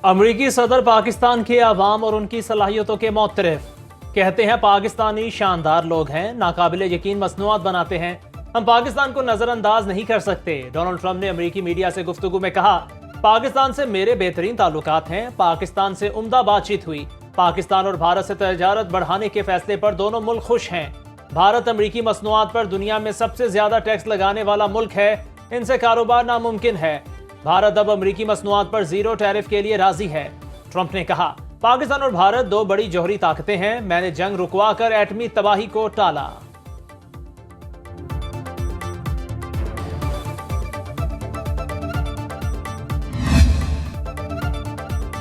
امریکی صدر پاکستان کے عوام اور ان کی صلاحیتوں کے معترف کہتے ہیں پاکستانی شاندار لوگ ہیں، ناقابل یقین مصنوعات بناتے ہیں، ہم پاکستان کو نظر انداز نہیں کر سکتے۔ ڈونلڈ ٹرمپ نے امریکی میڈیا سے گفتگو میں کہا، پاکستان سے میرے بہترین تعلقات ہیں، پاکستان سے عمدہ بات چیت ہوئی، پاکستان اور بھارت سے تجارت بڑھانے کے فیصلے پر دونوں ملک خوش ہیں۔ بھارت امریکی مصنوعات پر دنیا میں سب سے زیادہ ٹیکس لگانے والا ملک ہے، ان سے کاروبار ناممکن ہے۔ بھارت اب امریکی مصنوعات پر زیرو ٹیرف کے لیے راضی ہے۔ ٹرمپ نے کہا، پاکستان اور بھارت دو بڑی جوہری طاقتیں ہیں، میں نے جنگ رکوا کر ایٹمی تباہی کو ٹالا۔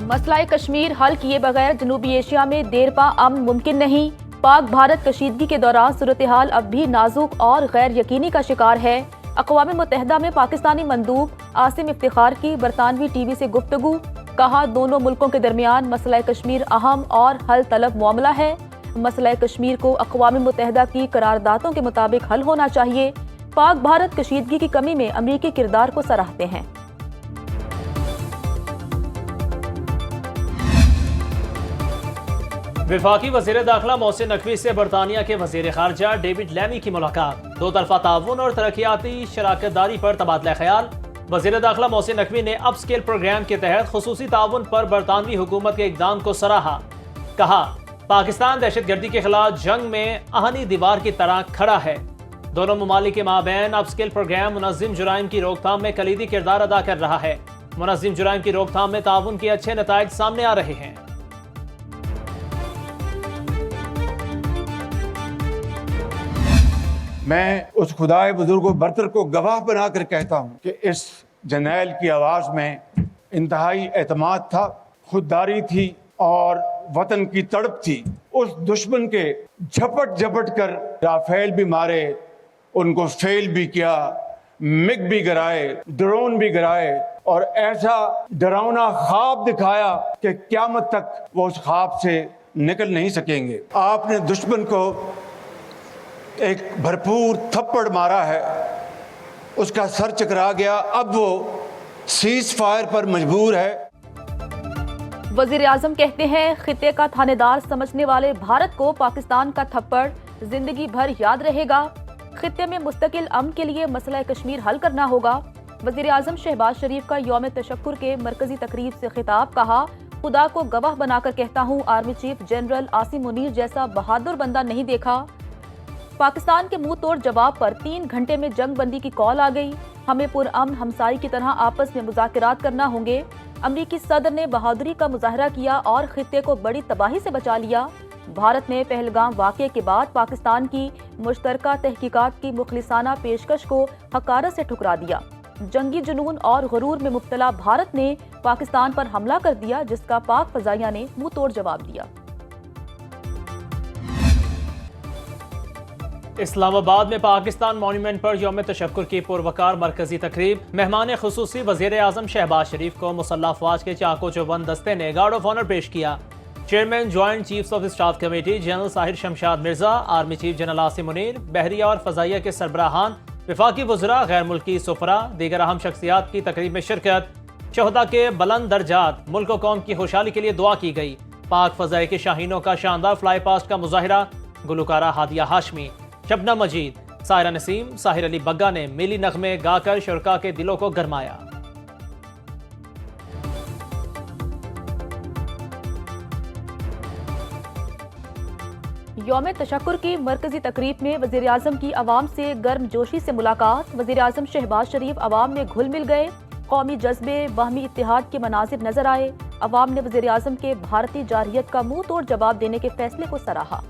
مسئلہ کشمیر حل کیے بغیر جنوبی ایشیا میں دیر پا امن ممکن نہیں۔ پاک بھارت کشیدگی کے دوران صورتحال اب بھی نازک اور غیر یقینی کا شکار ہے۔ اقوام متحدہ میں پاکستانی مندوب عاصم افتخار کی برطانوی ٹی وی سے گفتگو، کہا دونوں ملکوں کے درمیان مسئلہ کشمیر اہم اور حل طلب معاملہ ہے۔ مسئلہ کشمیر کو اقوام متحدہ کی قراردادوں کے مطابق حل ہونا چاہیے۔ پاک بھارت کشیدگی کی کمی میں امریکی کردار کو سراہتے ہیں۔ وفاقی وزیر داخلہ محسن نقوی سے برطانیہ کے وزیر خارجہ ڈیوڈ لیمی کی ملاقات، دو طرفہ تعاون اور ترقیاتی شراکت داری پر تبادلہ خیال۔ وزیر داخلہ محسن نقوی نے اپ اسکیل پروگرام کے تحت خصوصی تعاون پر برطانوی حکومت کے اقدام کو سراہا، کہا پاکستان دہشت گردی کے خلاف جنگ میں آہنی دیوار کی طرح کھڑا ہے۔ دونوں ممالک کے مابین اپ اسکیل پروگرام منظم جرائم کی روک تھام میں کلیدی کردار ادا کر رہا ہے۔ منظم جرائم کی روک تھام میں تعاون کے اچھے نتائج سامنے آ رہے ہیں۔ میں اس خدائے بزرگ و برتر کو گواہ بنا کر کہتا ہوں کہ اس جرنیل کی آواز میں انتہائی اعتماد تھا، خودداری تھی اور وطن کی تڑپ تھی۔ اس دشمن کے جھپٹ جھپٹ کر رافیل بھی مارے، ان کو فیل بھی کیا، مگ بھی گرائے، ڈرون بھی گرائے اور ایسا ڈراؤنا خواب دکھایا کہ قیامت تک وہ اس خواب سے نکل نہیں سکیں گے۔ آپ نے دشمن کو ایک بھرپور تھپڑ مارا ہے، اس کا سر چکرا گیا، اب وہ سیز فائر پر مجبور ہے۔ وزیر اعظم کہتے ہیں، خطے کا تھانے دار سمجھنے والے بھارت کو پاکستان کا تھپڑ زندگی بھر یاد رہے گا۔ خطے میں مستقل امن کے لیے مسئلہ کشمیر حل کرنا ہوگا۔ وزیر اعظم شہباز شریف کا یوم تشکر کے مرکزی تقریب سے خطاب، کہا خدا کو گواہ بنا کر کہتا ہوں، army chief general Asim Munir جیسا بہادر بندہ نہیں دیکھا۔ پاکستان کے منہ توڑ جواب پر 3 گھنٹے میں جنگ بندی کی کال آ گئی۔ ہمیں پرامن ہمسائی کی طرح آپس میں مذاکرات کرنا ہوں گے۔ امریکی صدر نے بہادری کا مظاہرہ کیا اور خطے کو بڑی تباہی سے بچا لیا۔ بھارت نے پہلگام واقعے کے بعد پاکستان کی مشترکہ تحقیقات کی مخلصانہ پیشکش کو حقارت سے ٹھکرا دیا۔ جنگی جنون اور غرور میں مبتلا بھارت نے پاکستان پر حملہ کر دیا، جس کا پاک فضائیہ نے منہ توڑ جواب دیا۔ اسلام آباد میں پاکستان مونومنٹ پر یوم تشکر کی پروقار مرکزی تقریب، مہمان خصوصی وزیر اعظم شہباز شریف کو مسلح افواج کے چاق و چوبند دستے نے گارڈ آف آنر پیش کیا۔ Chairman joint chiefs of staff committee general Tahir Shamshad Mirza, army chief general Asim Munir, بحریہ اور فضائیہ کے سربراہان، وفاقی وزراء، غیر ملکی سفراء، دیگر اہم شخصیات کی تقریب میں شرکت۔ شہداء کے بلند درجات، ملک و قوم کی خوشحالی کے لیے دعا کی گئی۔ پاک فضائیہ کے شاہینوں کا شاندار فلائی پاسٹ کا مظاہرہ، گلوکارہ ہادیہ ہاشمی، شبنم مجید، سائرہ نسیم، ساحر علی بگا نے میلی نغمے گا کر شرکاء کے دلوں کو گرمایا۔ یوم تشکر کی مرکزی تقریب میں وزیر اعظم کی عوام سے گرم جوشی سے ملاقات۔ وزیر اعظم شہباز شریف عوام میں گھل مل گئے، قومی جذبے، باہمی اتحاد کے مناظر نظر آئے۔ عوام نے وزیر اعظم کے بھارتی جارحیت کا منہ توڑ جواب دینے کے فیصلے کو سراہا۔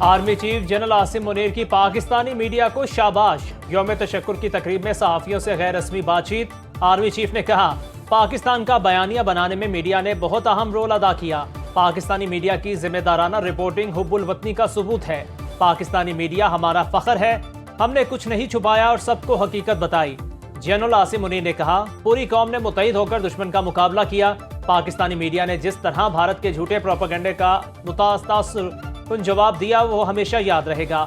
Army chief general Asim Munir کی پاکستانی میڈیا کو شاباش۔ یوم تشکر کی تقریب میں صحافیوں سے غیر رسمی بات چیت۔ آرمی چیف نے کہا، پاکستان کا بیانیہ بنانے میں میڈیا نے بہت اہم رول ادا کیا۔ پاکستانی میڈیا کی ذمہ دارانہ رپورٹنگ حب الوطنی کا ثبوت ہے۔ پاکستانی میڈیا ہمارا فخر ہے، ہم نے کچھ نہیں چھپایا اور سب کو حقیقت بتائی۔ جنرل عاصم منیر نے کہا، پوری قوم نے متحد ہو کر دشمن کا مقابلہ کیا۔ پاکستانی میڈیا نے جس طرح بھارت کے جھوٹے پروپیگنڈے کا متاثر کن جواب دیا، وہ ہمیشہ یاد رہے گا۔